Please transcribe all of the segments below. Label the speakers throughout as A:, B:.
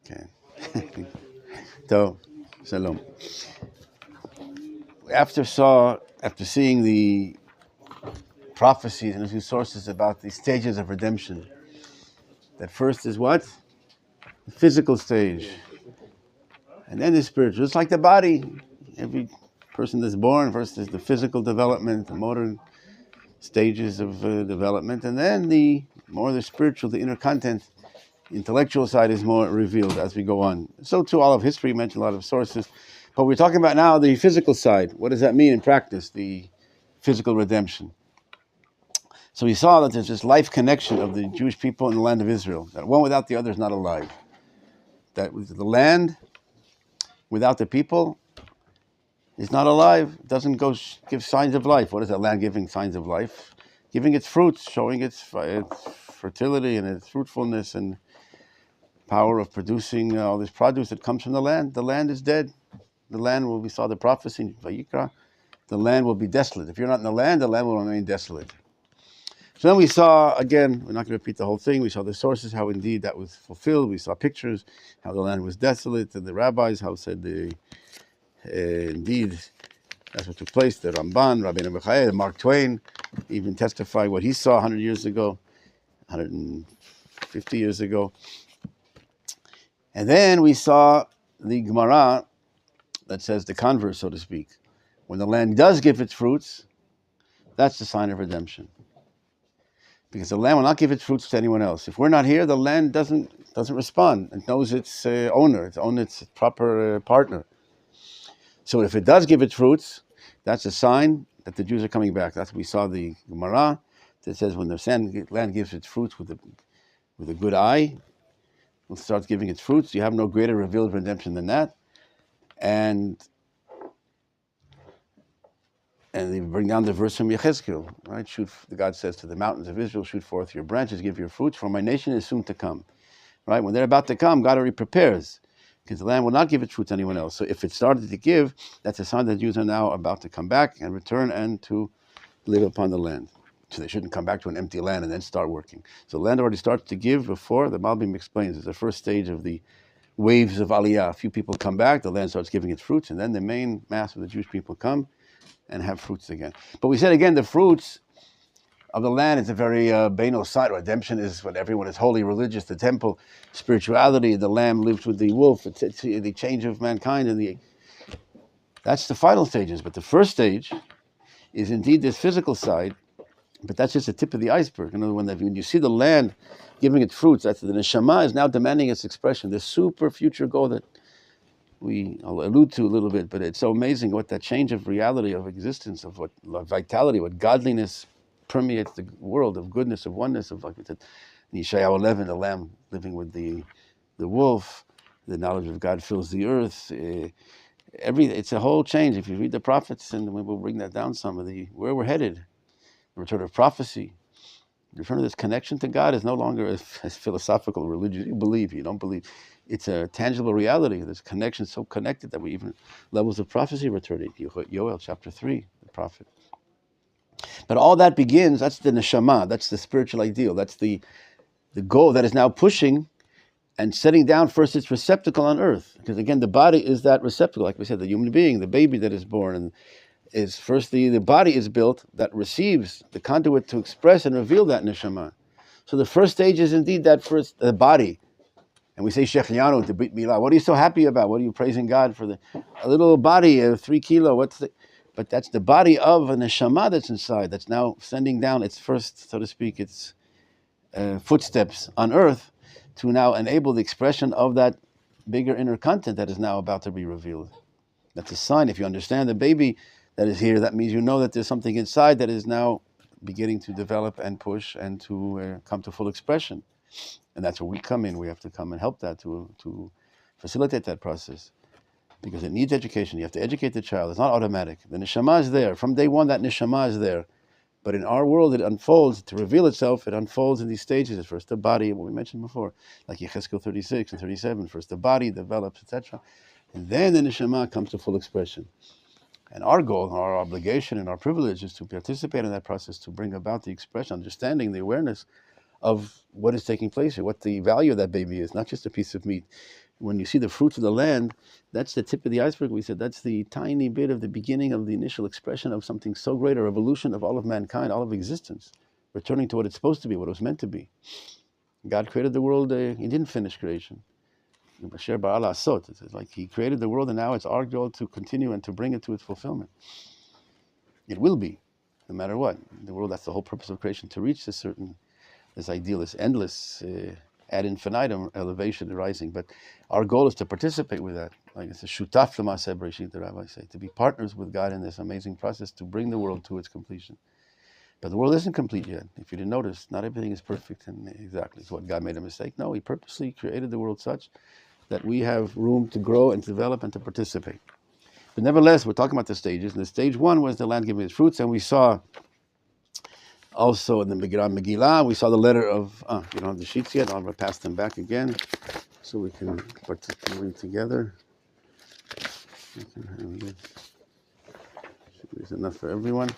A: Okay. So, shalom. After seeing the prophecies and a few sources about the stages of redemption, that first is what? The physical stage. And then the spiritual. Just like the body. Every person that's born, first is the physical development, the motor stages of development, and then the spiritual, the inner content, the intellectual side is more revealed as we go on. So too, all of history mentioned a lot of sources. But we're talking about now the physical side. What does that mean in practice, the physical redemption? So we saw that there's this life connection of the Jewish people in the land of Israel, that one without the other is not alive. That the land without the people is not alive, it doesn't give signs of life. What is that land giving signs of life? Giving its fruits, showing its fertility and its fruitfulness and power of producing all this produce that comes from the land. The land is dead. The land, we saw the prophecy in Vayikra, the land will be desolate. If you're not in the land will remain desolate. So then we saw, again, we're not going to repeat the whole thing, we saw the sources, how indeed that was fulfilled. We saw pictures, how the land was desolate, and the rabbis, how said indeed, that's what took place. The Ramban, Rabbi Nebuchadnezzar, Mark Twain, even testified what he saw 100 years ago, 150 years ago. And then we saw the Gemara that says the converse, so to speak. When the land does give its fruits, that's the sign of redemption. Because the land will not give its fruits to anyone else. If we're not here, the land doesn't respond. It knows its owner, its proper partner. So if it does give its fruits, that's a sign that the Jews are coming back. That's what we saw the Gemara that says when the land gives its fruits with a good eye, it starts giving its fruits. You have no greater revealed redemption than that. And they bring down the verse from Yechezkel, right? The God says to the mountains of Israel, shoot forth your branches, give your fruits, for my nation is soon to come. Right? When they're about to come, God already prepares, because the land will not give its fruit to anyone else. So if it started to give, that's a sign that the Jews are now about to come back and return and to live upon the land. So they shouldn't come back to an empty land and then start working. So the land already starts to give before. The Malbim explains it's the first stage of the waves of Aliyah. A few people come back, the land starts giving its fruits, and then the main mass of the Jewish people come and have fruits again. But we said again, the fruits of the land is a very Beino side. Redemption is when everyone is holy, religious, the temple, spirituality, the lamb lives with the wolf, it's the change of mankind, and that's the final stages. But the first stage is indeed this physical side, but that's just the tip of the iceberg. Another one that when you see the land giving its fruits, that's the neshama is now demanding its expression, the super future goal that I'll allude to a little bit, but it's so amazing what that change of reality, of existence, of what vitality, what godliness permeates the world, of goodness, of oneness, of, like we said, in Yeshayahu 11, the lamb living with the wolf, the knowledge of God fills the earth. It's a whole change. If you read the prophets, and we'll bring that down some of where we're headed, the return of prophecy, the return of this connection to God is no longer as philosophical, religious. You believe, you don't believe. It's a tangible reality. There's connection so connected that we even levels of prophecy returning. Yoel chapter 3, the prophet. But all that begins, that's the neshama, that's the spiritual ideal, that's the goal that is now pushing and setting down first its receptacle on earth. Because again, the body is that receptacle, like we said, the human being, the baby that is born, and is first the body is built that receives the conduit to express and reveal that neshama. So the first stage is indeed that first, the body. And we say Shechianu to Brit Milah. What are you so happy about? What are you praising God for? A little body, 3 kilo. But that's the body of a neshama that's inside, that's now sending down its first, so to speak, its footsteps on earth to now enable the expression of that bigger inner content that is now about to be revealed. That's a sign. If you understand the baby that is here, that means you know that there's something inside that is now beginning to develop and push and to come to full expression. And that's where we come in. We have to come and help that to facilitate that process. Because it needs education. You have to educate the child. It's not automatic. The neshama is there. From day one, that neshama is there. But in our world, it unfolds. To reveal itself, it unfolds in these stages. First the body, what we mentioned before, like Yechezkel 36 and 37. First the body develops, etc. And then the neshama comes to full expression. And our goal, our obligation, and our privilege is to participate in that process, to bring about the expression, understanding, the awareness of what is taking place here, what the value of that baby is, not just a piece of meat. When you see the fruits of the land, that's the tip of the iceberg. We said that's the tiny bit of the beginning of the initial expression of something so great, a revolution of all of mankind, all of existence, returning to what it's supposed to be, what it was meant to be. God created the world, he didn't finish creation. It's like he created the world, and now it's our goal to continue and to bring it to its fulfillment. It will be, no matter what. The world, that's the whole purpose of creation, to reach this ideal, this endless, ad infinitum elevation arising. But our goal is to participate with that. Like it's a shutaf l'maaseh bereshit, the Rabbi say, to be partners with God in this amazing process to bring the world to its completion. But the world isn't complete yet. If you didn't notice, not everything is perfect and exactly. So what, God made a mistake? No, he purposely created the world such that we have room to grow and to develop and to participate. But nevertheless, we're talking about the stages. And the stage one was the land giving its fruits. And we saw also in the Megillah, we saw the letter of, you don't have the sheets yet. I'm going to pass them back again so we can read together. There's enough for everyone.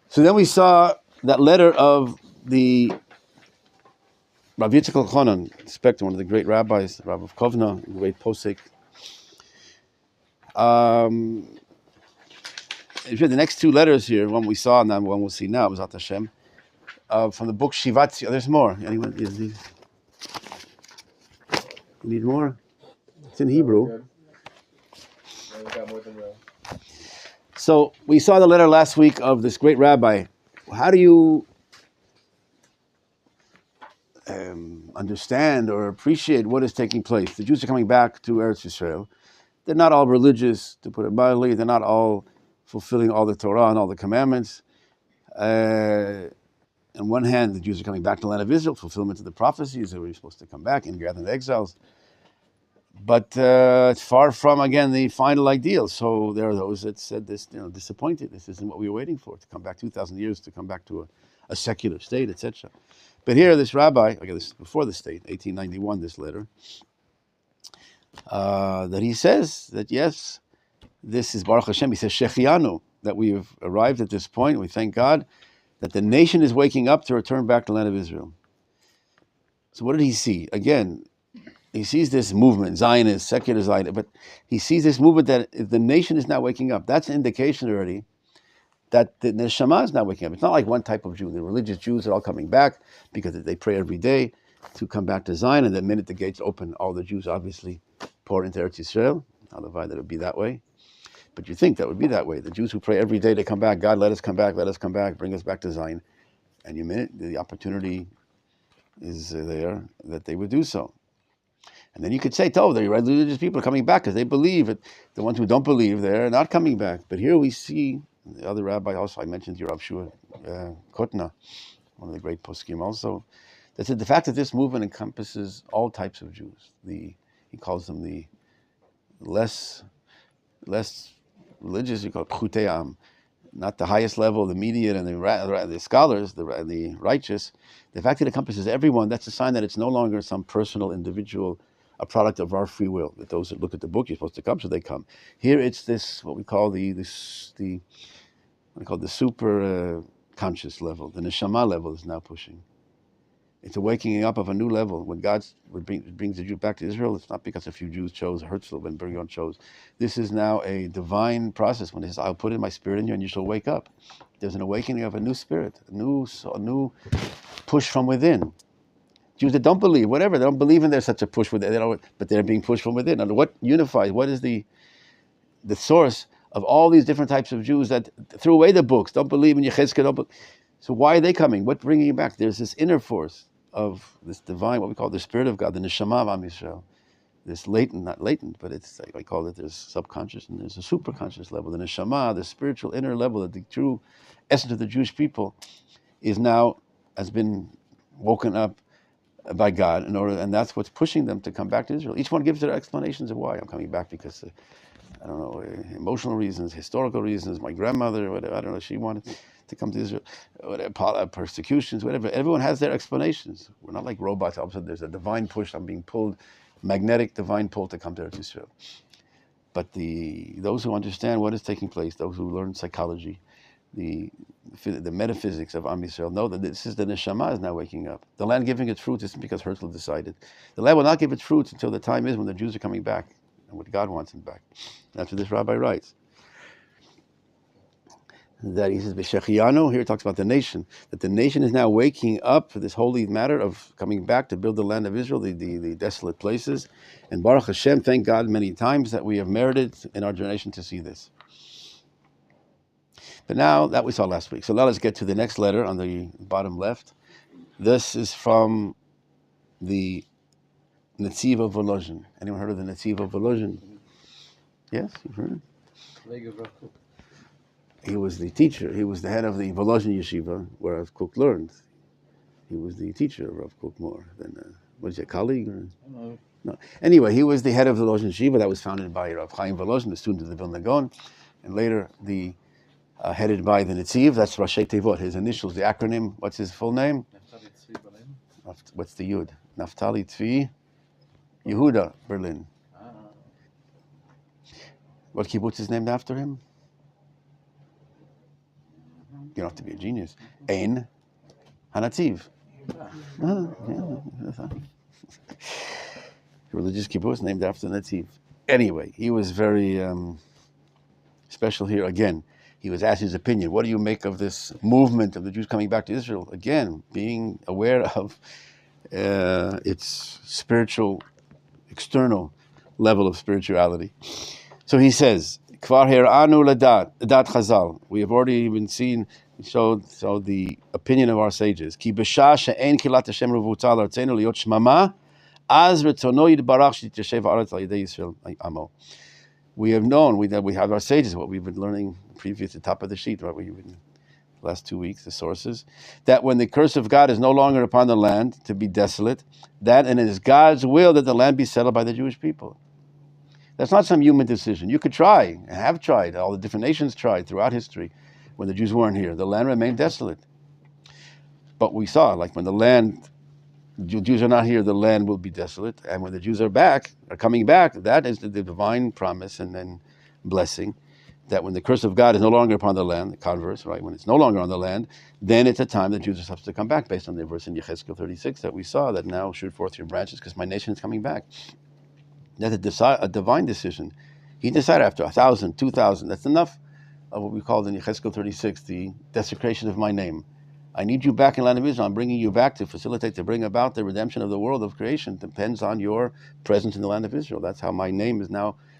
A: So then we saw that letter of the Rabbi Yitzchak Elchanan, one of the great rabbis, the Rabbi of Kovna, the great posek. The next two letters here, one we saw and then one we'll see now, B'ezrat Hashem, from the book Shivat. There's more. Anyone? You need more? It's in Hebrew. So we saw the letter last week of this great rabbi. How do you understand or appreciate what is taking place? The Jews are coming back to Eretz Yisrael. They're not all religious, to put it mildly. They're not all fulfilling all the Torah and all the commandments. On one hand, the Jews are coming back to the land of Israel, fulfillment of the prophecies that we're supposed to come back and gather the exiles. But it's far from, again, the final ideal. So there are those that said this, disappointed. This isn't what we were waiting for, to come back 2,000 years, to come back to a secular state, etc. But here, this rabbi, again, this is before the state, 1891, this letter, that he says that, yes, this is Baruch Hashem. He says, Shechianu, that we have arrived at this point. We thank God that the nation is waking up to return back to the land of Israel. So what did he see? Again, he sees this movement, Zionist, secular Zionist, but he sees this movement that the nation is now waking up. That's an indication already that the neshama is not waking up. It's not like one type of Jew. The religious Jews are all coming back because they pray every day to come back to Zion, and the minute the gates open, all the Jews obviously pour into Eretz Yisrael. Otherwise, that would be that way. But you think that would be that way. The Jews who pray every day to come back, God, let us come back, bring us back to Zion. And you minute the opportunity is there that they would do so. And then you could say, the religious people are coming back because they believe it. The ones who don't believe, they're not coming back. But here we see, the other rabbi also, I mentioned your Rav Shua Kotna, one of the great poskim also, that said the fact that this movement encompasses all types of Jews. He calls them the less religious, you call it Pchutei Am, not the highest level, the median and the scholars, the righteous. The fact that it encompasses everyone, that's a sign that it's no longer some personal individual, a product of our free will. That those that look at the book, you're supposed to come, so they come. Here it's this, what we call the super conscious level. The neshama level is now pushing. It's a waking up of a new level. When God brings the Jew back to Israel, it's not because a few Jews chose, Herzl, Ben Gurion chose. This is now a divine process. When he says, I'll put in my spirit in you and you shall wake up. There's an awakening of a new spirit, a new push from within. Jews that don't believe, whatever, they don't believe in there's such a push within, but they're being pushed from within. And what unifies, what is the source of all these different types of Jews that threw away the books, don't believe in Yechezkel, so why are they coming? What's bringing you back? There's this inner force of this divine, what we call the Spirit of God, the Neshama of Am Yisrael. This not latent, but it's like I call it, there's subconscious and there's a superconscious level. The Neshama, the spiritual inner level, that the true essence of the Jewish people has been woken up by God and that's what's pushing them to come back to Israel. Each one gives their explanations of why. I'm coming back because, I don't know, emotional reasons, historical reasons, my grandmother, whatever, I don't know, she wanted to come to Israel, whatever, persecutions, whatever. Everyone has their explanations. We're not like robots. All of a sudden there's a divine push. I'm being pulled, magnetic divine pull to come to Eretz Yisrael. But those who understand what is taking place, those who learn psychology, the metaphysics of Am Yisrael know that this is the neshama is now waking up. The land giving its fruits isn't because Herzl decided. The land will not give its fruits until the time is when the Jews are coming back and what God wants them back. That's what this rabbi writes. That he says, B'Shechianu, here he talks about the nation, that the nation is now waking up for this holy matter of coming back to build the land of Israel, the desolate places. And Baruch Hashem, thank God many times that we have merited in our generation to see this. But now, that we saw last week. So now let's get to the next letter on the bottom left. This is from the Netziv of Volozhin. Anyone heard of the Netziv of Volozhin? Yes, you've heard it? He was the teacher. He was the head of the Volozhin yeshiva, where Rav Kook learned. He was the teacher of Rav Kook more than, what is it, colleague? Or? No. Anyway, he was the head of the Volozhin yeshiva that was founded by Rav Chaim Volozhin, the student of the Vilna Gaon, and later headed by the Netziv. That's Rashi Tevot, his initials, the acronym. What's his full name? What's the Yud? Naftali Tzvi Yehuda Berlin. What kibbutz is named after him? You don't have to be a genius. Ein Hanatziv. Religious kibbutz named after Netziv. Anyway, he was very special here. Again, he was asked his opinion. What do you make of this movement of the Jews coming back to Israel? Again, being aware of its spiritual, external level of spirituality. So he says, Kvar her'anu ladat chazal. We have already been seen, showed the opinion of our sages. Ki b'shah she'en kilat Hashem revutal artzenu liot shmama, az retzono yitbarach sh'titeshev ha'aretz al yedei Yisrael amo. We have known, we have our sages, what we've been learning previous, the top of the sheet, right? We've been last 2 weeks, the sources, that when the curse of God is no longer upon the land to be desolate, that and it is God's will that the land be settled by the Jewish people. That's not some human decision. You could try, and have tried, all the different nations tried throughout history. When the Jews weren't here, the land remained desolate. But we saw, like when the Jews are not here, the land will be desolate. And when the Jews are coming back, that is the divine promise and then blessing, that when the curse of God is no longer upon the land, the converse, right? When it's no longer on the land, then it's a time that Jews are supposed to come back, based on the verse in Yechezkel 36 that we saw, that now shoot forth your branches because my nation is coming back. That's a divine decision. He decided after 1,000, 2,000, that's enough of what we called in Yechezkel 36, the desecration of my name. I need you back in the land of Israel. I'm bringing you back to facilitate, to bring about the redemption of the world of creation. It depends on your presence in the land of Israel. That's how my name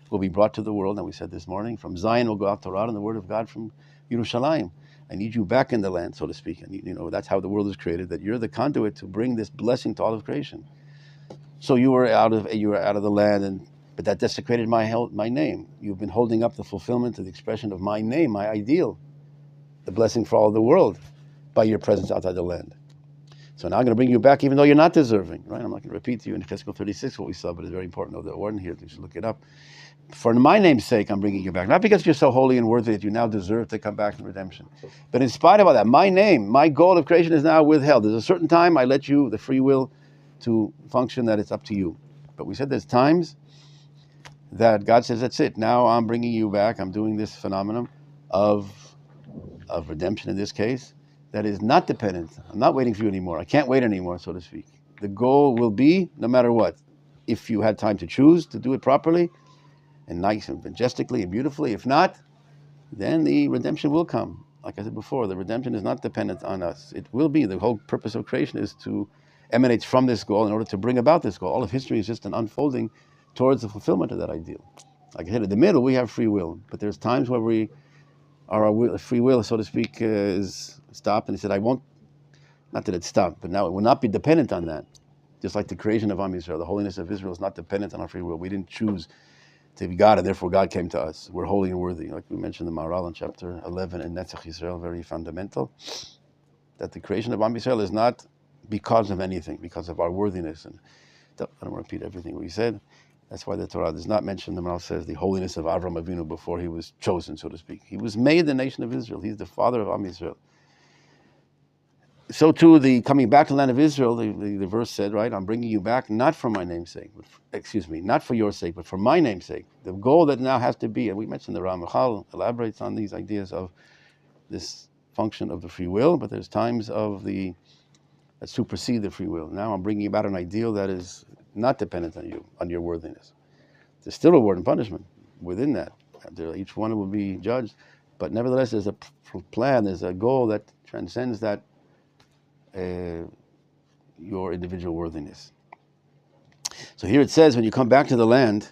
A: will be brought to the world. And we said this morning, from Zion will go out Torah and the word of God from Yerushalayim. I need you back in the land, so to speak. And that's how the world is created, that you're the conduit to bring this blessing to all of creation. So you were out of the land, but that desecrated my name. You've been holding up the fulfillment of the expression of my name, my ideal, the blessing for all the world, by your presence outside the land. So now I'm going to bring you back, even though you're not deserving. Right? I'm not going to repeat to you in Yechezkel 36 what we saw, but it's very important to know the word here. You should look it up. For my name's sake, I'm bringing you back. Not because you're so holy and worthy that you now deserve to come back in redemption. But in spite of all that, my name, my goal of creation is now withheld. There's a certain time I let you, the free will, to function, that it's up to you. But we said there's times that God says, that's it. Now I'm bringing you back. I'm doing this phenomenon of redemption in this case that is not dependent. I'm not waiting for you anymore. I can't wait anymore, so to speak. The goal will be, no matter what, if you had time to choose to do it properly and nice and majestically and beautifully. If not, then the redemption will come. Like I said before, the redemption is not dependent on us. It will be. The whole purpose of creation is to emanate from this goal in order to bring about this goal. All of history is just an unfolding towards the fulfillment of that ideal. Like I said, in the middle, we have free will. But there's times where our free will, so to speak, is stopped. And he said, I won't, not that it's stopped, but now it will not be dependent on that. Just like the creation of Am Yisrael, the holiness of Israel is not dependent on our free will. We didn't choose to be God, and therefore God came to us. We're holy and worthy. Like we mentioned the Maharal in chapter 11 in Netzach Yisrael, very fundamental, that the creation of Am Yisrael is not because of anything, because of our worthiness. And I don't want to repeat everything we said. That's why the Torah does not mention, the Maharal says, the holiness of Avram Avinu before he was chosen, so to speak. He was made the nation of Israel. He's the father of Am Yisrael. So too, the coming back to the land of Israel, the verse said, right, I'm bringing you back not for my name's sake, not for your sake, but for my name's sake. The goal that now has to be, and we mentioned the Ramachal elaborates on these ideas of this function of the free will, but there's times of that supersede the free will. Now I'm bringing about an ideal that is not dependent on you, on your worthiness. There's still reward and punishment within that. Each one will be judged, but nevertheless, there's a plan, there's a goal that transcends that your individual worthiness. So here it says, when you come back to the land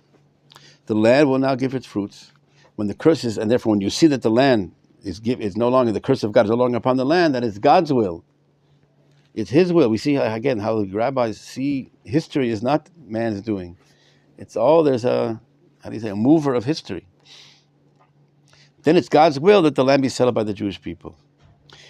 A: will now give its fruits. When the curse is, and therefore when you see that the land is no longer, the curse of God is no longer upon the land, that is God's will. It's His will. We see again how the rabbis see history is not man's doing. It's all, there's a mover of history. Then it's God's will that the land be settled by the Jewish people.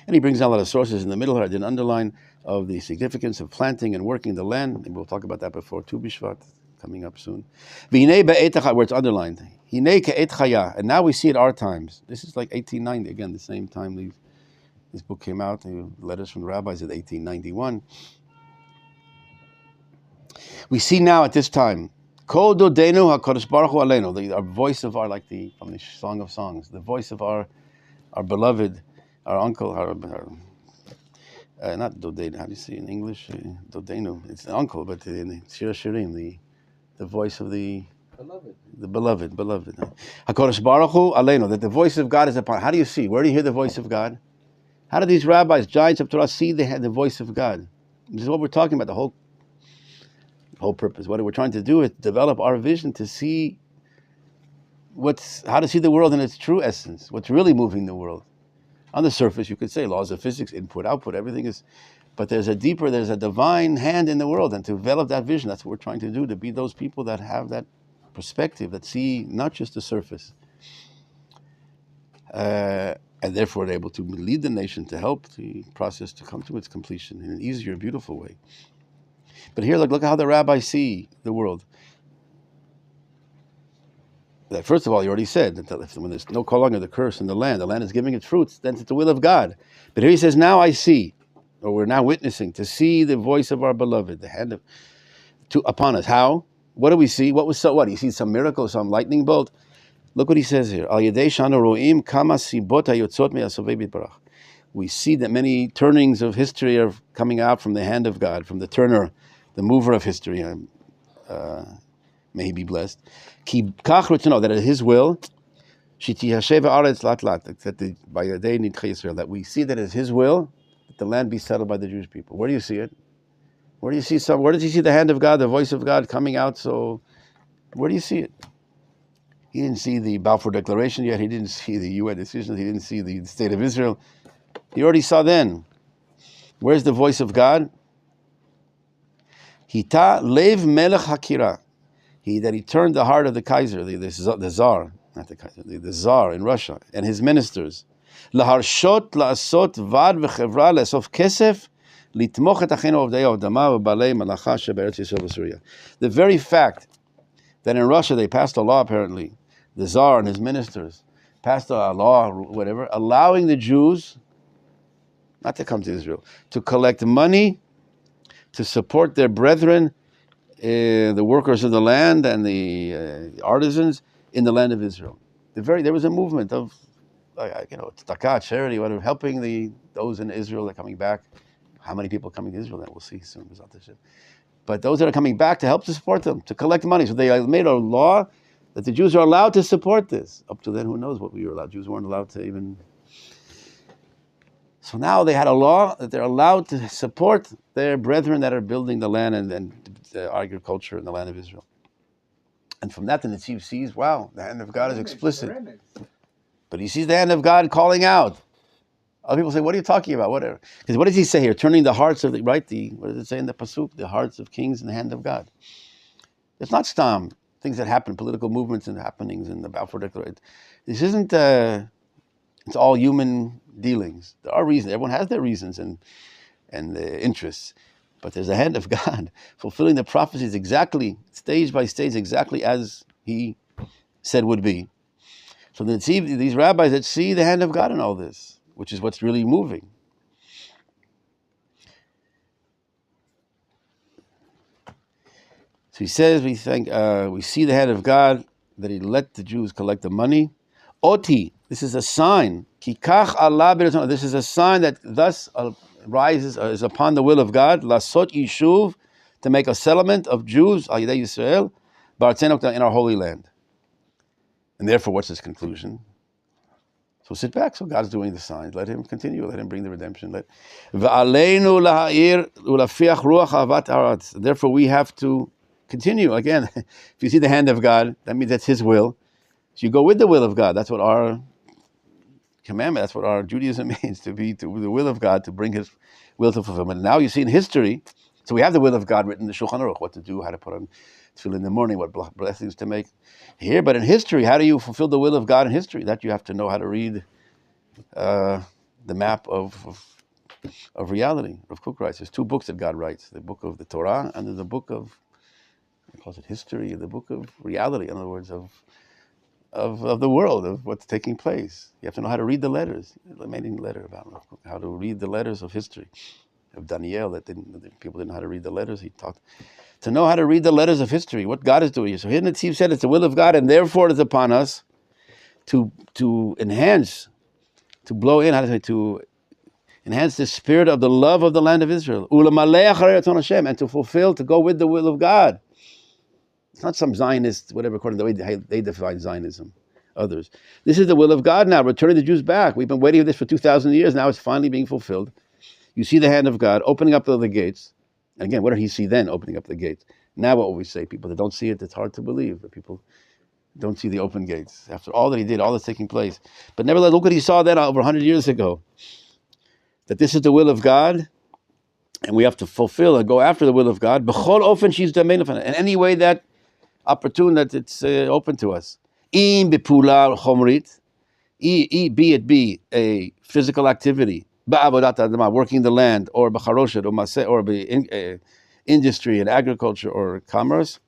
A: And he brings down a lot of sources in the middle here. I did an underline of the significance of planting and working the land. And we'll talk about that before Tu B'Shvat, coming up soon. Where it's underlined. And now we see it our times. This is like 1890, again, the same time this book came out. Letters from the rabbis at 1891. We see now at this time, Kol Dodenu HaKadosh Baruch Hu Aleinu, our voice of our, from the Song of Songs, the voice of our beloved, our uncle, not Dodenu, how do you say in English? Dodenu, it's an uncle, but in Shir Shirim, the voice of the beloved. HaKadosh Baruch Hu Aleinu, that the voice of God is upon. How do you see? Where do you hear the voice of God? How do these rabbis, giants of Torah, see they had the voice of God? This is what we're talking about, the whole purpose. What we're trying to do is develop our vision to see how to see the world in its true essence, what's really moving the world. On the surface, you could say laws of physics, input, output, everything is, but there's a divine hand in the world, and to develop that vision, that's what we're trying to do, to be those people that have that perspective, that see not just the surface. And therefore they're able to lead the nation, to help the process to come to its completion in an easier, beautiful way. But here, look how the rabbis see the world. That first of all, you already said that when there's no longer the curse in the land is giving its fruits, then it's the will of God. But here he says, now I see, or we're now witnessing, to see the voice of our beloved, the hand upon us. How? What do we see? What? You see some miracle, some lightning bolt? Look what he says here. We see that many turnings of history are coming out from the hand of God, from the turner, the mover of history. May he be blessed. That it is His will. That we see that it is His will that the land be settled by the Jewish people. Where do you see it? Where does he see the hand of God, the voice of God coming out? So, where do you see it? He didn't see the Balfour Declaration yet. He didn't see the UN decisions. He didn't see the State of Israel. He already saw then. Where's the voice of God? Hita lev melech hakira. That he turned the heart of the Kaiser, the Tsar, not the Kaiser, the Tsar in Russia, and his ministers. Laharshot la'asot vad v'chevra la'asof kesef litmoch et achenu ovdei avdama v'balei malacha sheberetz Yisrael v'Syria. The very fact that in Russia they passed a law, apparently, the Tsar and his ministers passed a law, whatever, allowing the Jews not to come to Israel, to collect money to support their brethren, the workers of the land and the artisans in the land of Israel. There was a movement of, tzedakah, charity, whatever, helping those in Israel that are coming back. How many people are coming to Israel? That we'll see soon. But those that are coming back to help to support them, to collect money. So they made a law that the Jews are allowed to support this. Up to then, who knows what we were allowed. Jews weren't allowed to even. So now they had a law that they're allowed to support their brethren that are building the land and the agriculture in the land of Israel. And from that, the Netziv sees, wow, the hand of God is explicit. But he sees the hand of God calling out. Other people say, what are you talking about? Whatever. Because what does he say here? Turning the hearts of what does it say in the Pasuk? The hearts of kings in the hand of God. It's not stam, things that happen, political movements and happenings in the Balfour Declaration. This isn't, it's all human dealings. There are reasons. Everyone has their reasons and interests. But there's a hand of God fulfilling the prophecies exactly, stage by stage, exactly as he said would be. So these rabbis that see the hand of God in all this, which is what's really moving. So he says, we see the hand of God, that he let the Jews collect the money. Oti, this is a sign. Ki kach Allah b'rtzon. This is a sign that thus rises, is upon the will of God. Lasot yishuv, to make a settlement of Jews, al yedei Yisrael, b'artzenu, in our holy land. And therefore, what's his conclusion? So sit back. So God's doing the signs. Let him continue. Let him bring the redemption. Therefore, we have to continue. Again, if you see the hand of God, that means that's his will. So you go with the will of God. That's what our commandment, that's what our Judaism means, to be to the will of God, to bring his will to fulfillment. And now you see in history, so we have the will of God written in the Shulchan Aruch, what to do, how to put on tefillin in the morning, what blessings to make here. But in history, how do you fulfill the will of God in history? That you have to know how to read the map of reality. Rav Kook writes, there's two books that God writes, the book of the Torah and there's the book of, he calls it history, the book of reality, in other words, of the world, of what's taking place. You have to know how to read the letters. The amazing letter about how to read the letters of history. Of Daniel, people didn't know how to read the letters. He talked to know how to read the letters of history, what God is doing. So here Netziv said it's the will of God, and therefore it is upon us to enhance, to blow in, to enhance the spirit of the love of the land of Israel. And to fulfill, to go with the will of God. It's not some Zionist, whatever, according to the way they define Zionism, others. This is the will of God now, returning the Jews back. We've been waiting for this for 2,000 years. Now it's finally being fulfilled. You see the hand of God opening up the gates. And again, what did he see then, opening up the gates? Now what will we say? People that don't see it, it's hard to believe. That people don't see the open gates. After all that he did, all that's taking place. But nevertheless, look what he saw then over 100 years ago. That this is the will of God, and we have to fulfill and go after the will of God. In any way that opportune that it's open to us. Be it be a physical activity, working the land, or or industry and agriculture or commerce,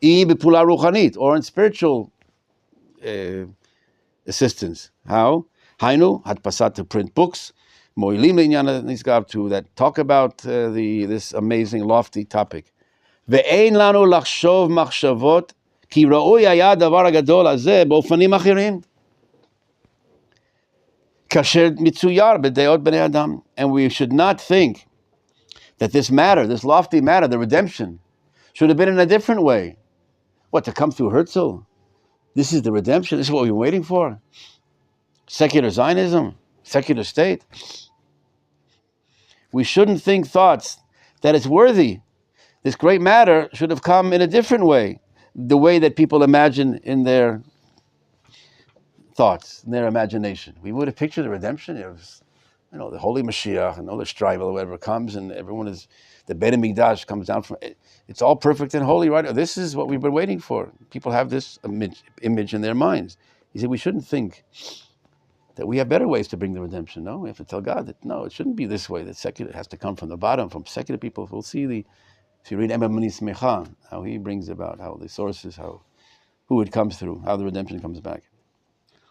A: or in spiritual assistance. How? Hainu, hadpasat, to print books, to that talk about this amazing, lofty topic. ואין לנו לחשוב מחשבות, כי ראוי היה הדבר הגדול הזה באופנים אחרים. כאשר מצויר בדעות בני אדם. And we should not think that this matter, this lofty matter, the redemption, should have been in a different way. What, to come through Herzl? This is the redemption? This is what we've been waiting for? Secular Zionism? Secular state? We shouldn't think thoughts that it's worthy. This great matter should have come in a different way, the way that people imagine in their thoughts, in their imagination. We would have pictured the redemption. It was, the holy Mashiach and all the strival or whatever comes, and everyone is, the Beit HaMikdash comes down from, it's all perfect and holy, right? This is what we've been waiting for. People have this image in their minds. He said, we shouldn't think that we have better ways to bring the redemption. No, we have to tell God that, no, it shouldn't be this way, that secular has to come from the bottom, from secular people. We'll see if you read Emma Manis Mecha, how he brings about, how the sources, who it comes through, how the redemption comes back.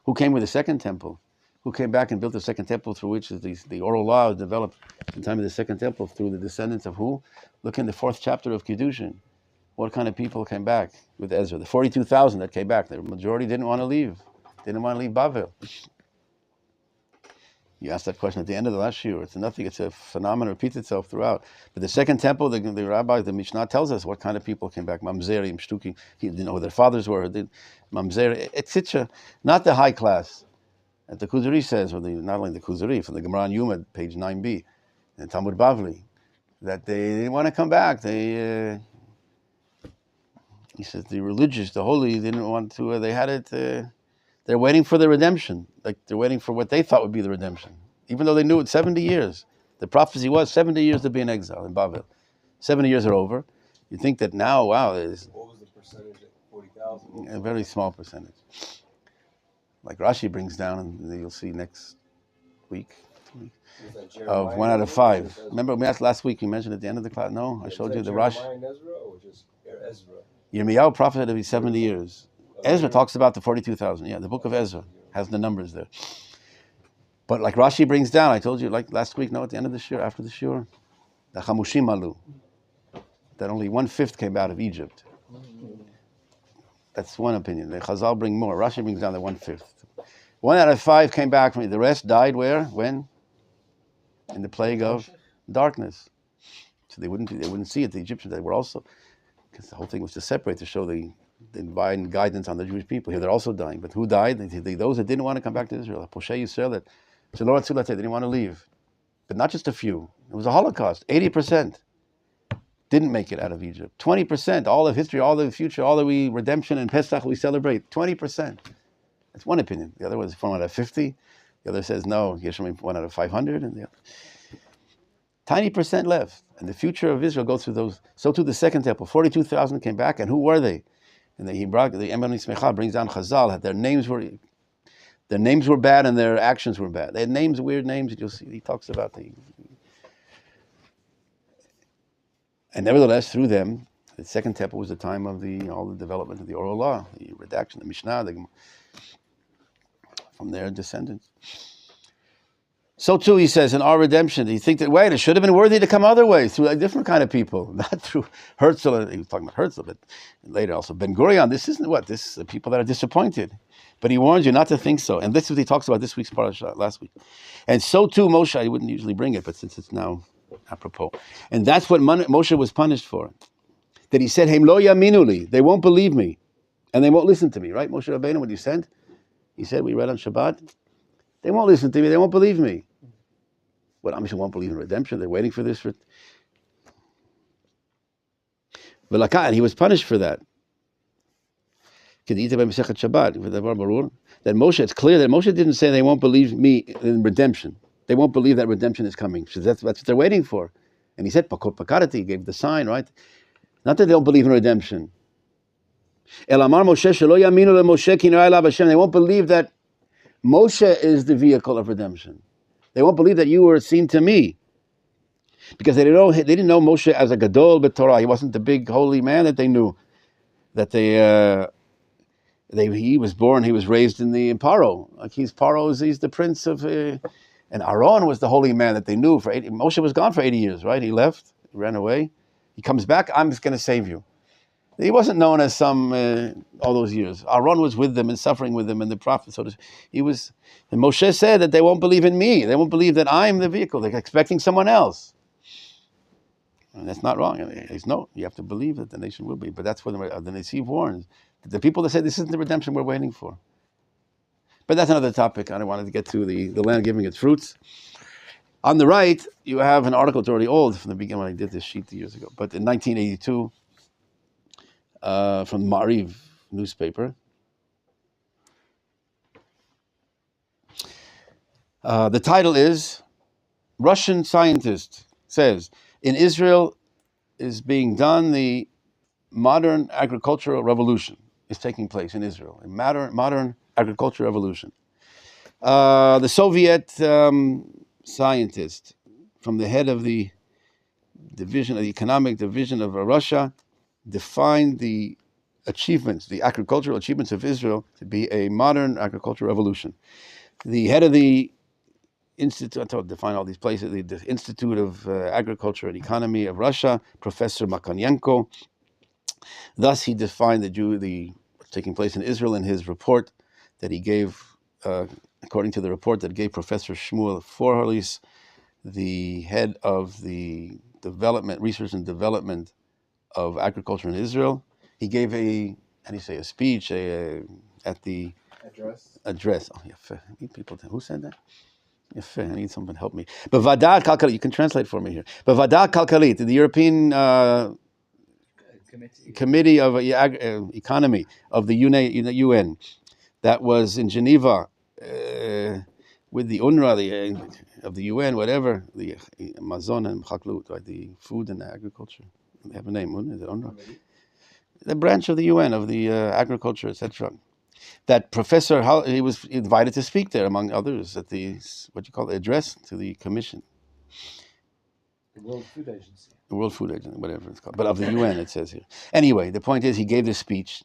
A: Who came with the second temple? Who came back and built the second temple through which the oral law was developed in the time of the second temple through the descendants of who? Look in the 4th chapter of Kiddushin. What kind of people came back with Ezra? The 42,000 that came back. The majority didn't want to leave. Didn't want to leave Bavel. You asked that question at the end of the last year. It's nothing. It's a phenomenon that repeats itself throughout. But the second temple, the Rabbi, the Mishnah tells us what kind of people came back. Mamzerim, Shtukim. He didn't know who their fathers were. Mamzer, etc. Not the high class. As the Kuzari says, or not only the Kuzari, from the Gemara and Yuma, page 9b, in Talmud Bavli, that they didn't want to come back. He says the religious, the holy, didn't want to. They had it. They're waiting for the redemption. Like they're waiting for what they thought would be the redemption. Even though they knew it 70 years. The prophecy was 70 years to be in exile in Bavel. 70 years are over. You think that now, wow, there's...
B: What was the percentage at 40,000?
A: A very small percentage. Like Rashi brings down, and you'll see next week, of 1 out of 5. Remember, we asked last week, you mentioned at the end of the class. No, I showed you the Rashi.
B: Jeremiah and Ezra, or just Ezra?
A: Yirmiyahu prophesied to be 70 years. Ezra talks about the 42,000. Yeah, the book of Ezra has the numbers there. But like Rashi brings down, I told you like last week, no, at the end of the shur, after the shur, the Chamushim Alu, that only 1/5 came out of Egypt. That's one opinion. The Chazal bring more. Rashi brings down the 1/5. 1 out of 5 came back from it. The rest died where? When? In the plague of darkness. So they wouldn't see it. The Egyptians, they were also, because the whole thing was to separate, to show the divine guidance on the Jewish people. Here they're also dying. But who died? Those that didn't want to come back to Israel. Poshe Yisrael, that they didn't want to leave. But not just a few. It was a Holocaust. 80% didn't make it out of Egypt. 20%, all of history, all the future, all the redemption and Pesach we celebrate. 20%. That's one opinion. The other was 1 out of 50. The other says no, Yeshua 1 out of 500. And the other. Tiny percent left. And the future of Israel goes through those. So too the second temple. 42,000 came back. And who were they? And he brought the Eman Smecha brings down Chazal that their names were bad and their actions were bad. They had names, weird names. You'll see. He talks about and nevertheless, through them, the second temple was the time of all the development of the oral law, the redaction, the Mishnah, from their descendants. So too, he says, in our redemption, you think that, wait, it should have been worthy to come other ways, through a different kind of people, not through Herzl. He was talking about Herzl, but later also Ben Gurion. This isn't this is the people that are disappointed. But he warns you not to think so. And this is what he talks about this week's parasha, last week. And so too, Moshe, I wouldn't usually bring it, but since it's now apropos. And that's what Moshe was punished for. That he said, Heim lo yaminuli, they won't believe me, and they won't listen to me, right? Moshe Rabbeinu, when you sent, he said, we read on Shabbat, they won't listen to me, they won't believe me. What, Amish won't believe in redemption? They're waiting for this. And he was punished for that. That Moshe, it's clear that Moshe didn't say they won't believe me in redemption. They won't believe that redemption is coming. So that's what they're waiting for. And he said, he gave the sign, right? Not that they don't believe in redemption. They won't believe that Moshe is the vehicle of redemption. They won't believe that you were seen to me. Because they didn't know Moshe as a gadol b'Torah. He wasn't the big holy man that they knew. That he was born, he was raised in Paro. Like he's the prince of, and Aaron was the holy man that they knew for 80. Moshe was gone for 80 years, right? He left, he ran away. He comes back, I'm just going to save you. He wasn't known as some, all those years. Aaron was with them and suffering with them and the prophet. And Moshe said that they won't believe in me. They won't believe that I'm the vehicle. They're expecting someone else. And that's not wrong. You have to believe that the nation will be. But that's what the Nesiv warns. The people that say this isn't the redemption we're waiting for. But that's another topic. I don't want to get to the land giving its fruits. On the right, you have an article. It's already old from the beginning when I did this sheet years ago. But in 1982, from the Ma'ariv newspaper, the title is, Russian scientist says, in Israel is being done the modern agricultural revolution is taking place in Israel. A modern agricultural revolution. The Soviet scientist from the head of the division, of the economic division of Russia, defined the achievements, the agricultural achievements of Israel to be a modern agricultural revolution. The head of the Institute, I told define all these places, the Institute of Agriculture and Economy of Russia, Professor Makonyenko. Thus, he defined what's taking place in Israel in his report that he gave, according to the report that gave Professor Shmuel Forhalis, the head of the research and development of agriculture in Israel. He gave a speech at the address. Oh, yeah, I need people who said that? I need someone to help me. But Vadat Kalkalit, you can translate for me here. But Vadat Kalkalit, the European Committee of Economy of the UN, that was in Geneva with the UNRWA of the UN, whatever, the Mazon and Chaklut, right, the food and agriculture. They have a name, is it UNRWA? The branch of the UN, of the agriculture, etc. That professor, he was invited to speak there, among others, at the address to the commission.
B: The World Food Agency.
A: The World Food Agency, whatever it's called, but of the UN, it says here. Anyway, the point is, he gave this speech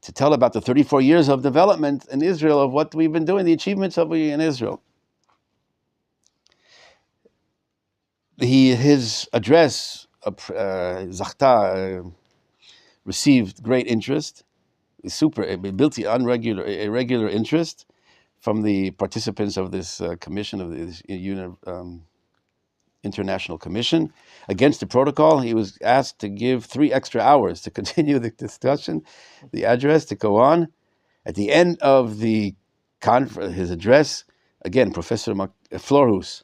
A: to tell about the 34 years of development in Israel, of what we've been doing, the achievements in Israel. His address, Zachta, received great interest. Irregular interest from the participants of this commission, of this international commission, against the protocol. He was asked to give 3 extra hours to continue the discussion, the address, to go on. At the end of his address, again, Professor Florhus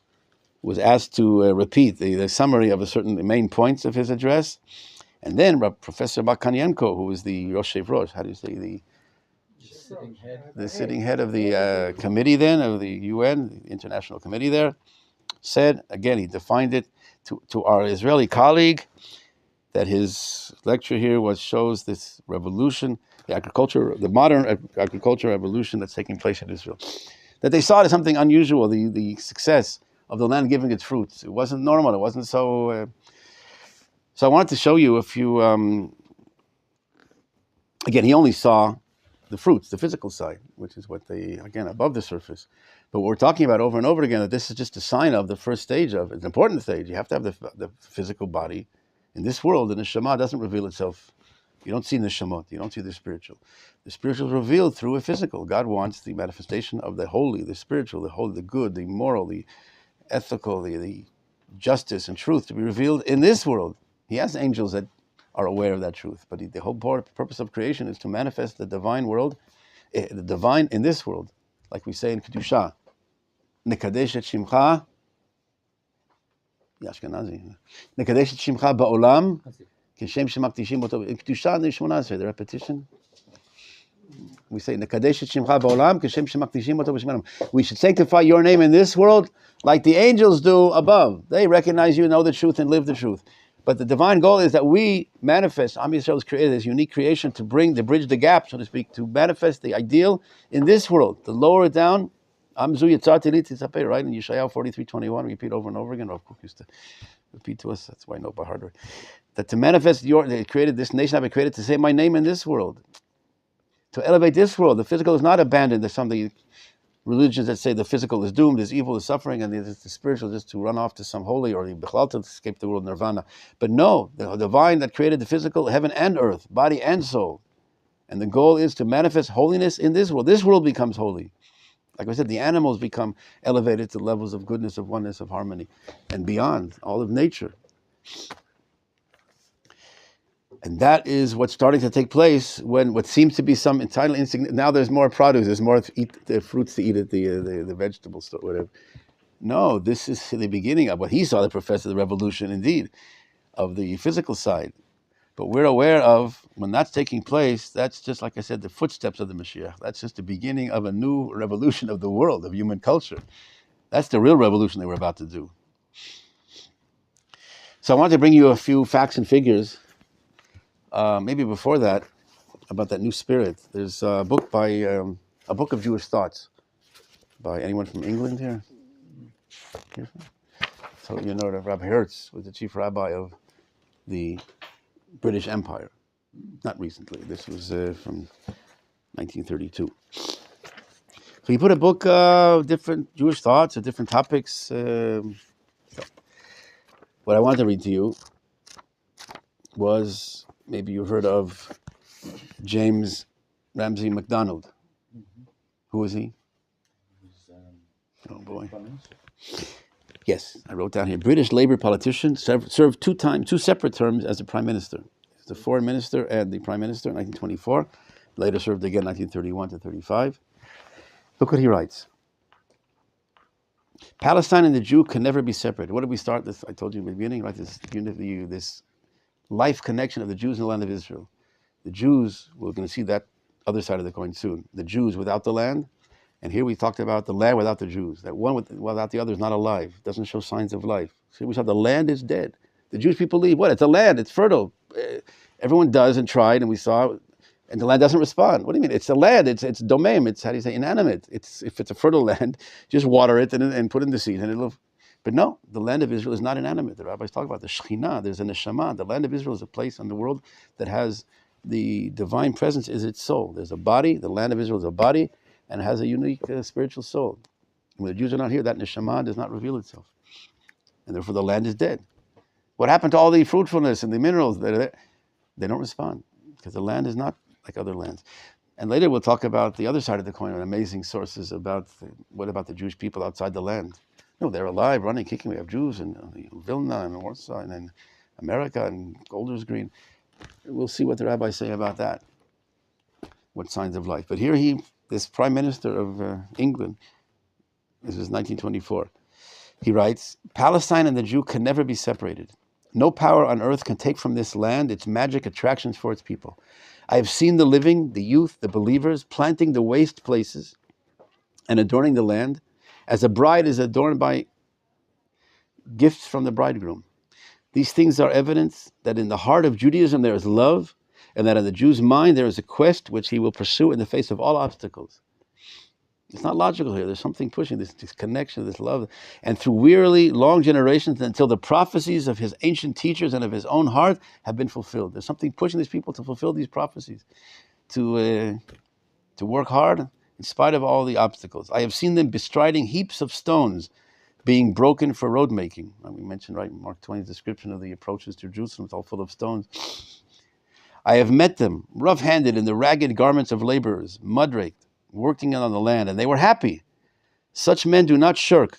A: was asked to repeat the summary of the main points of his address. And then Professor Bakanyenko, who was the Rosh Rosh, how do you say, the sitting head of the committee then, of the UN, the International Committee there, said, again, he defined it to our Israeli colleague, that his lecture here shows this revolution, the modern agricultural revolution that's taking place in Israel. That they saw it as something unusual, the success of the land giving its fruits. It wasn't normal, it wasn't so... So I wanted to show you a few... again, he only saw the fruits, the physical side, which is what again, above the surface. But what we're talking about over and over again, that this is just a sign of the first stage of, it's an important stage. You have to have the physical body. In this world, the neshama doesn't reveal itself. You don't see neshamot, you don't see the spiritual. The spiritual is revealed through a physical. God wants the manifestation of the holy, the spiritual, the holy, the good, the moral, the ethical, the justice and truth to be revealed in this world. He has angels that are aware of that truth. But the whole purpose of creation is to manifest the divine world, the divine in this world. Like we say in Kedusha, Nekadesh et Shimcha, Ashkenazi, Nekadesh et Shimcha ba'olam, Kishem shemakdishim oto. In Kedusha, the repetition, we say, Nekadesh et Shimcha ba'olam, Kishem shemakdishim oto b'shmanam. We should sanctify your name in this world like the angels do above. They recognize you, know the truth, and live the truth. But the divine goal is that we manifest, Am Yisrael is created as unique creation to bridge the gap, so to speak, to manifest the ideal in this world, to lower it down. Amzu Yitzarti Li Tzitzapeh, right? In Yeshayahu 43:21, repeat over and over again. Rav Kook used to repeat to us, that's why I know by heart. That to manifest they created this nation, I've been created to say my name in this world. To elevate this world. The physical is not abandoned. There's something, religions that say the physical is doomed, is evil, is suffering, and the spiritual just to run off to some holy, or the Bechlal to escape the world nirvana. But no, the divine that created the physical, heaven and earth, body and soul. And the goal is to manifest holiness in this world. This world becomes holy. Like I said, the animals become elevated to levels of goodness, of oneness, of harmony, and beyond, all of nature. And that is what's starting to take place when what seems to be some entirely insignificant. Now there's more produce, there's more the fruits to eat at the vegetable store, whatever. No, this is the beginning of what he saw, the professor, the revolution indeed, of the physical side. But we're aware of, when that's taking place, that's just, like I said, the footsteps of the Mashiach. That's just the beginning of a new revolution of the world, of human culture. That's the real revolution that we're about to do. So I wanted to bring you a few facts and figures. Maybe before that, about that new spirit. There's a book a book of Jewish thoughts by anyone from England here? So you know that Rabbi Hertz was the chief rabbi of the British Empire. Not recently. This was from 1932. So he put a book of different Jewish thoughts, of different topics. What I wanted to read to you was, maybe you heard of James Ramsey MacDonald. Who is he? Oh boy. Yes, I wrote down here. British Labour politician, served two separate terms as the Prime Minister. The Foreign Minister and the Prime Minister in 1924. Later served again 1931 to 35. Look what he writes. Palestine and the Jew can never be separated. What did we start this? I told you in the beginning, right? This life connection of the Jews in the land of Israel. The Jews, we're going to see that other side of the coin soon. The Jews without the land. And here we talked about the land without the Jews. That one without the other is not alive. Doesn't show signs of life. See, we saw the land is dead. The Jewish people believe, what? It's a land. It's fertile. Everyone does and tried, and we saw, and the land doesn't respond. What do you mean? It's a land. It's domain. It's, how do you say, inanimate. If it's a fertile land, just water it and put in the seed, and it'll. But no, the land of Israel is not inanimate. The rabbis talk about the Shekhinah. There's a neshama. The land of Israel is a place in the world that has the divine presence is its soul. There's a body. The land of Israel is a body, and it has a unique spiritual soul. When the Jews are not here, that neshama does not reveal itself. And therefore the land is dead. What happened to all the fruitfulness and the minerals that are there? They don't respond, because the land is not like other lands. And later we'll talk about the other side of the coin, amazing sources about what about the Jewish people outside the land. No, they're alive, running, kicking. We have Jews in Vilna and Warsaw and in America and Golders Green. We'll see what the rabbis say about that. What signs of life. But here this Prime Minister of England, this is 1924, he writes, Palestine and the Jew can never be separated. No power on earth can take from this land its magic attractions for its people. I have seen the living, the youth, the believers planting the waste places and adorning the land as a bride is adorned by gifts from the bridegroom. These things are evidence that in the heart of Judaism there is love, and that in the Jew's mind there is a quest which he will pursue in the face of all obstacles. It's not logical here. There's something pushing this connection, this love. And through wearily long generations until the prophecies of his ancient teachers and of his own heart have been fulfilled. There's something pushing these people to fulfill these prophecies, to work hard in spite of all the obstacles. I have seen them bestriding heaps of stones being broken for road making. We mentioned, right, Mark Twain's description of the approaches to Jerusalem. It's all full of stones. I have met them rough-handed in the ragged garments of laborers, mud-raked, working on the land, and they were happy. Such men do not shirk.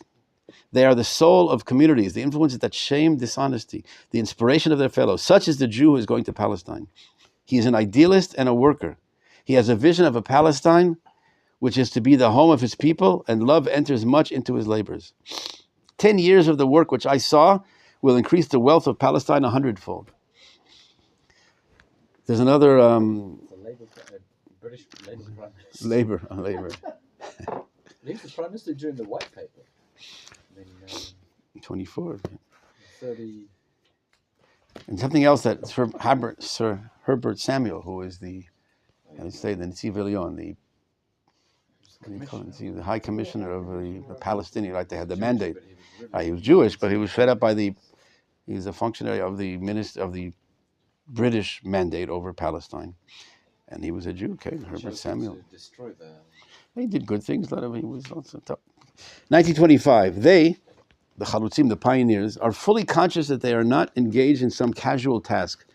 A: They are the soul of communities, the influences that shame dishonesty, the inspiration of their fellows. Such is the Jew who is going to Palestine. He is an idealist and a worker. He has a vision of a Palestine which is to be the home of his people, and love enters much into his labors. 10 years of the work which I saw will increase the wealth of Palestine 100-fold. There's another...
B: British Labour Prime Minister.
A: Labour.
B: He was the Prime Minister during the White Paper. In
A: 24.
B: 30.
A: And something else that Sir Herbert Samuel, who is the Nitziv Elyon, the High Commissioner of the Palestinian, right? They had the mandate. He was Jewish, but he was fed up by he was a functionary of the minister of the British mandate over Palestine. And he was a Jew, okay, Herbert Samuel. He did good things, he was also tough. 1925, they, the Chalutzim, the pioneers, are fully conscious that they are not engaged in some casual task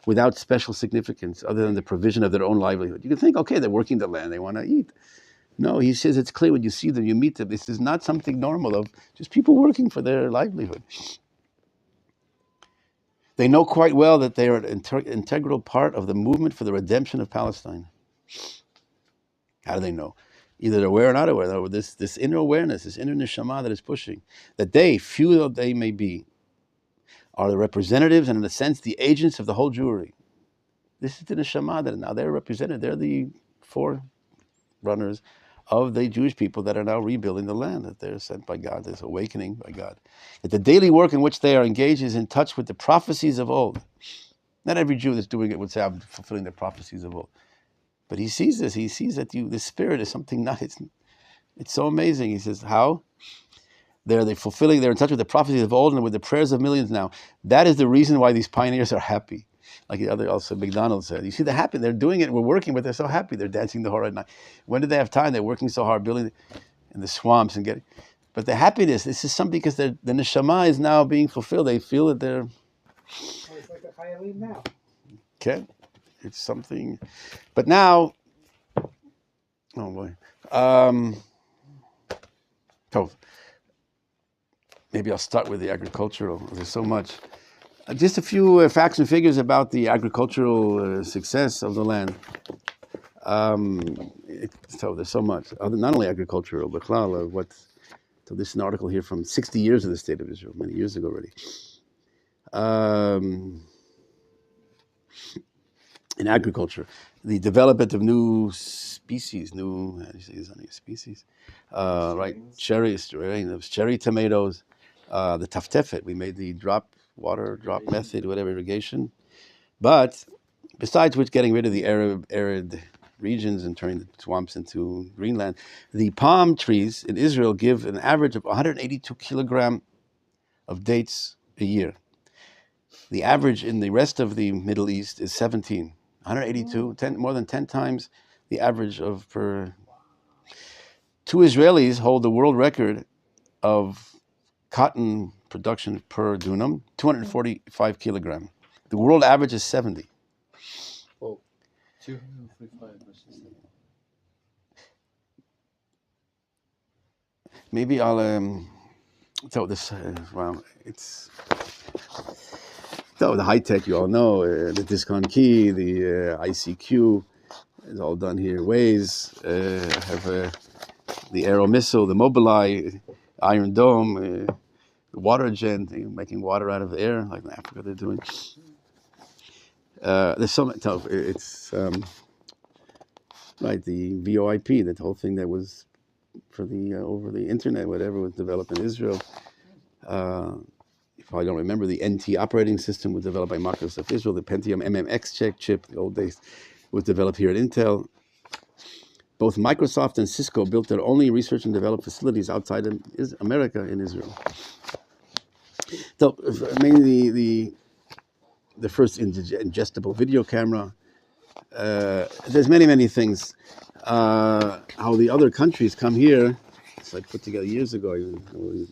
A: without special significance other than the provision of their own livelihood. You can think, okay, they're working the land, they want to eat. No, he says it's clear when you see them, you meet them. This is not something normal of just people working for their livelihood. They know quite well that they are an integral part of the movement for the redemption of Palestine. How do they know? Either they're aware or not aware. This inner awareness, this inner neshama that is pushing, that they, few though they may be, are the representatives and in a sense the agents of the whole Jewry. This is the neshama that now they're represented. They're the forerunners of the Jewish people that are now rebuilding the land, that they're sent by God, this awakening by God. That the daily work in which they are engaged is in touch with the prophecies of old. Not every Jew that's doing it would say, I'm fulfilling the prophecies of old. But he sees this. He sees that the spirit is something not, it's so amazing. He says, how? They're in touch with the prophecies of old and with the prayers of millions now. That is the reason why these pioneers are happy. Like the other, also McDonald said, you see, they're happy. They're doing it. We're working, but they're so happy. They're dancing the whole night. When did they have time? They're working so hard, building in the swamps and getting. But the happiness, this is something because the neshama is now being fulfilled. They feel that they're.
C: Oh, it's like a chayalim now.
A: Okay, it's something. But now, oh boy. So maybe I'll start with the agricultural. There's so much. Just a few facts and figures about the agricultural success of the land. So there's so much. Not only agricultural, but so this is an article here from 60 years of the State of Israel, many years ago already. In agriculture, the development of new species, right? Cherries, right? There was cherry tomatoes, the taftefet. We made the drop method, whatever, irrigation. But besides which, getting rid of the arid regions and turning the swamps into greenland, the palm trees in Israel give an average of 182 kilogram of dates a year. The average in the rest of the Middle East is 17. 182, more than 10 times the average of per. Two Israelis hold the world record of cotton production per dunam, 245 kilogram. The world average is 70.
B: Well, 245 verses 7.
A: Maybe I'll so this well, it's so the high tech you all know, the Discon key, the ICQ is all done here. Waze, I have the Aero missile, the Mobileye, Iron Dome, the water gen, making water out of the air, like in Africa they're doing. There's so much. It's right, the VoIP, that whole thing that was for the over the internet, whatever was developed in Israel. If I don't remember, the NT operating system was developed by Microsoft Israel. The Pentium MMX chip, the old days, was developed here at Intel. Both Microsoft and Cisco built their only research and development facilities outside of America in Israel. So mainly the first ingestible video camera. There's many things. How the other countries come here. It's like put together years ago, even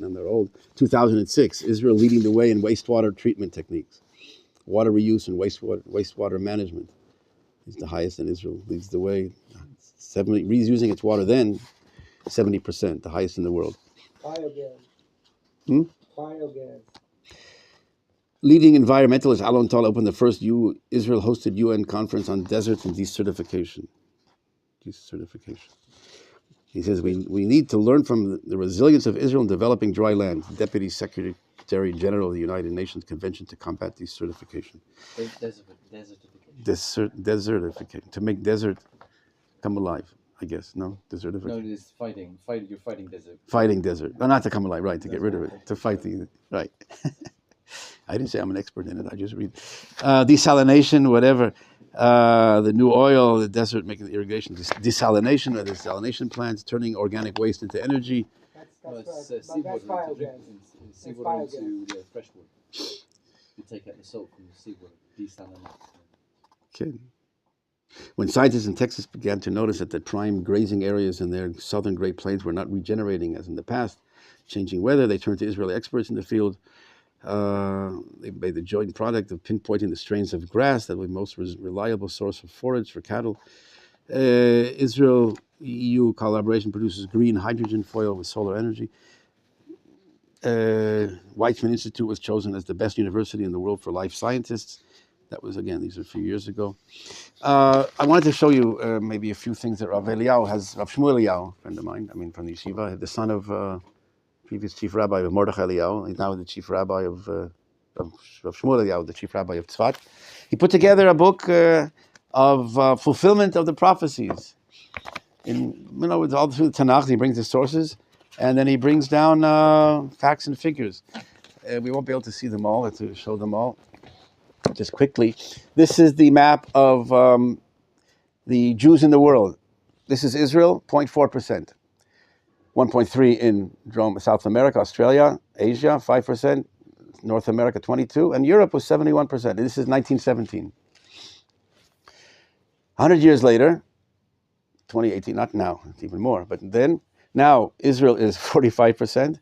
A: though they're old. 2006, Israel leading the way in wastewater treatment techniques, water reuse and wastewater management. Is the highest in Israel. Leads the way. Reusing its water then, 70%, the highest in the world.
C: Biogas. Biogas.
A: Leading environmentalist Alon Tal opened the first Israel-hosted UN conference on deserts and desertification. He says, we need to learn from the resilience of Israel in developing dry land. Deputy Secretary General of the United Nations Convention to combat desertification. Desertification. To make desert come alive, I guess. No? Desertification.
B: No, it is fighting. You're fighting desert.
A: Fighting desert. No, not to come alive, right, to get rid of it. To fight the, right. I didn't say I'm an expert in it, I just read. Desalination, whatever. The new oil, the desert making the irrigation, desalination, or the desalination plants, turning organic waste into energy.
B: It's seawater into fresh water. You take out the salt from the seawater, desalinate.
A: Okay. When scientists in Texas began to notice that the prime grazing areas in their southern Great Plains were not regenerating as in the past, changing weather, they turned to Israeli experts in the field. They made the joint product of pinpointing the strains of grass that were the most reliable source of forage for cattle. Israel-EU collaboration produces green hydrogen foil with solar energy. Weizmann Institute was chosen as the best university in the world for life scientists. That was, again, these are a few years ago. I wanted to show you maybe a few things that Rav Eliyahu has, Rav Shmuel Eliyahu, a friend of mine, from the yeshiva, the son of previous chief rabbi of Mordechai Eliyahu. He's now the chief rabbi of Rav Shmuel Eliyahu, the chief rabbi of Tzfat. He put together a book of fulfillment of the prophecies. With all through the Tanakh, he brings the sources, and then he brings down facts and figures. We won't be able to see them all, to show them all. Just quickly, this is the map of the Jews in the world. This is Israel, 0.4%. 1.3 in South America, Australia, Asia, 5%, North America, 22%, and Europe was 71%. This is 1917. 100 years later, 2018, not now, it's even more, but then, now Israel is 45%.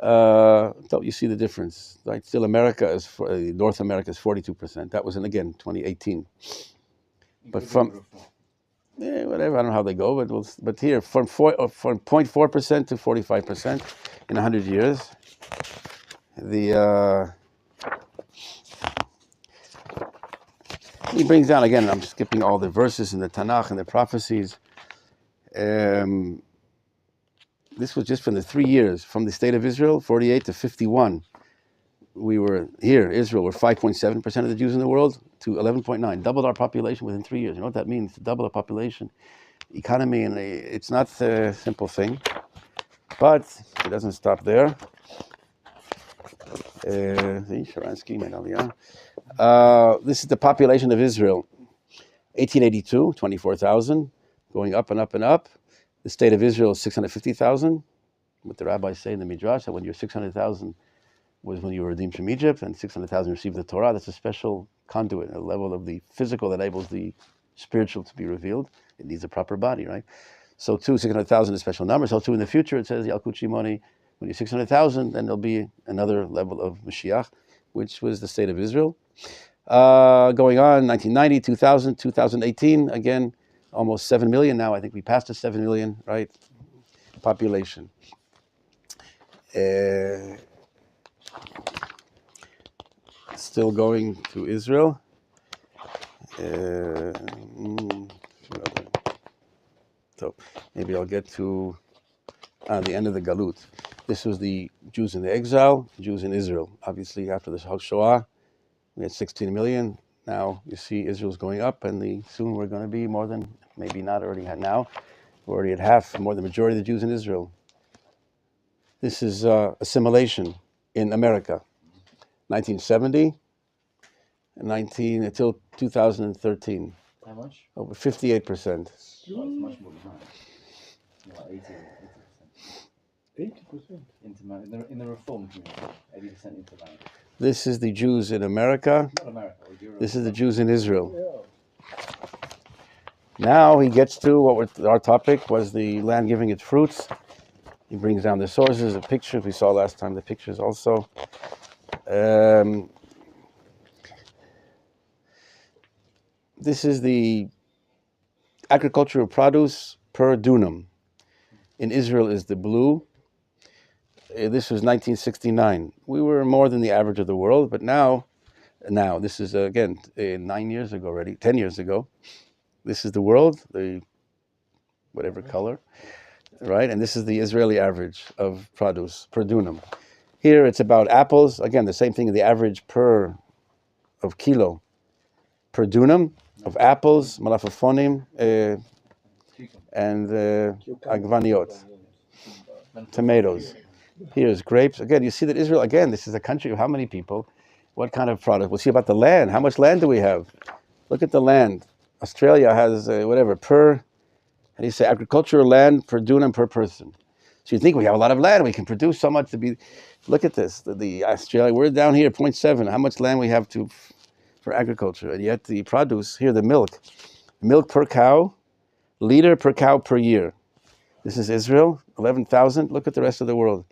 A: So you see the difference, right? Still America is, North America is 42%. That was in, again, 2018. But from, whatever, I don't know how they go, but here, from 0.4% to 45% in 100 years. He brings down, again, I'm skipping all the verses in the Tanakh and the prophecies. This was just from the 3 years, from the state of Israel, 48 to 51. We were here, Israel, we're 5.7% of the Jews in the world to 11.9, doubled our population within 3 years. You know what that means, to double our population, economy, and it's not a simple thing, but it doesn't stop there. Sharansky, this is the population of Israel, 1882, 24,000, going up and up and up. The state of Israel is 650,000. What the rabbis say in the Midrash, that when you're 600,000 was when you were redeemed from Egypt, and 600,000 received the Torah. That's a special conduit, a level of the physical that enables the spiritual to be revealed. It needs a proper body, right? So too, 600,000 is a special number. So too, in the future, it says, Yalkut Shimoni, when you're 600,000, then there'll be another level of Mashiach, which was the state of Israel. Going on, 1990, 2000, 2018, again, almost 7 million now. I think we passed the 7 million, right, population. Still going to Israel. So maybe I'll get to the end of the Galut. This was the Jews in the exile, Jews in Israel. Obviously, after the Shoah, we had 16 million. Now you see Israel's going up, and soon we're going to be more than, maybe not already had now, we're already at half, more than the majority of the Jews in Israel. This is assimilation in America. 1970, until 2013.
B: How much?
A: Over 58%.
B: It's much more than that. Like 80%.
C: 80%.
B: In the Reform community, 80% into that.
A: This is the Jews in America.
B: Not America, Europe.
A: This is the Jews in Israel.
C: Yeah.
A: Now he gets to our topic was the land giving its fruits. He brings down the sources, the pictures. We saw last time the pictures also. This is the agricultural produce per dunam. In Israel is the blue. This was 1969. We were more than the average of the world, but now this is again 9 years ago already, 10 years ago. This is the world, the whatever color, right? And this is the Israeli average of produce per dunam. Here it's about apples. Again, the same thing, the average of kilo per dunam of apples, malafafonim, and agvaniot, tomatoes. Here's grapes. Again, you see that Israel, again, this is a country of how many people? What kind of product? We'll see about the land. How much land do we have? Look at the land. Australia has agricultural land per dunam per person. So you think we have a lot of land, we can produce so much to be, look at this, the Australia, we're down here, 0.7, how much land we have for agriculture, and yet the produce, here the milk per cow, liter per cow per year. This is Israel, 11,000, look at the rest of the world.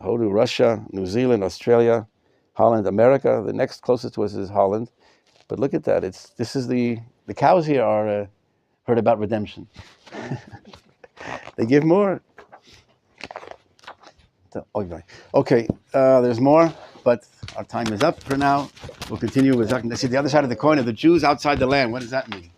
A: Hodu, Russia, New Zealand, Australia, Holland, America, the next closest to us is Holland, but look at that, the cows here are heard about redemption. They give more. Okay, there's more, but our time is up for now. We'll continue with, see the other side of the coin of the Jews outside the land. What does that mean?